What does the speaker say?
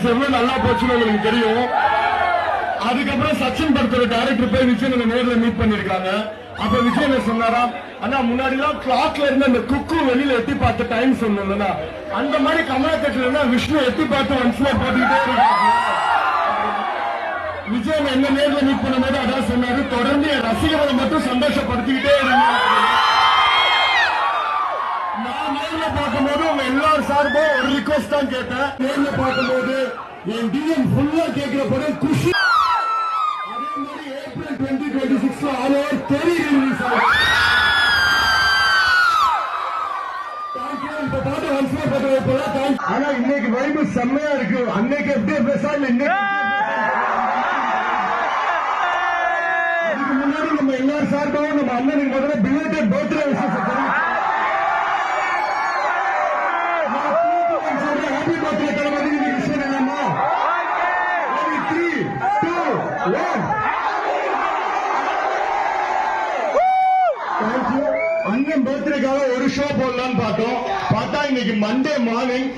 Release எவ்வளவு நல்லா போச்சுன்னு உங்களுக்கு தெரியும். அதுக்கப்புறம் சச்சின் படத்தோட டைரக்டர் போய் விஜய் நேர்ல மீட் பண்ணிருக்காங்க. அப்ப விஜய் என்ன சொன்னாரா, ஆனா முன்னாடி எல்லாம் கிளாக்ல இருந்து அந்த குக்கு வெளியில எட்டி பார்த்து டைம் சொன்னா அந்த மாதிரி கமலா தேட்டர்ல விஷ்ணு எட்டி பார்த்து ஒன்ஸ்ல போட்டுக்கிட்டே இருக்காங்க. விஜய் என்ன நேர்ல மீட் பண்ணும்போது அதான் சொன்னாரு, தொடர்ந்து என் ரசிகர்களை மட்டும் சந்தோஷப்படுத்திக்கிட்டே இருங்க. நான் நேர்ல பார்க்கும்போது உங்க எல்லாரும் சார்பும் ஒரு ரிக்வெஸ்ட் தான் கேட்டேன். நேர்ல பார்க்கும்போது என் டிஎம் ஃபுல்லா கேட்கிற படம் குஷி. அதே மாதிரி ஏப்ரல் 2026 ஆல் ஓவர் தெரி ரிலீஸ் ஆகும். ஆனா இன்னைக்கு வைபு செம்மையா இருக்கு. அன்னைக்கு எப்படியே பேசாம இன்னைக்கு அதுக்கு முன்னாடி நம்ம எல்லாரும் சார்பாகவும் நம்ம அண்ணனுக்கு முதல்ல பில்லேட்டட் பர்த்டே விஷயம் ஹாப்பி பர்த்டே கிளம்பி விஷயம் என்னமா 3, 2, 1 அண்ணன் பர்த்டேக்காக ஒரு ஷோ போடலான்னு பார்த்தோம். பார்த்தா இன்னைக்கு மண்டே மார்னிங்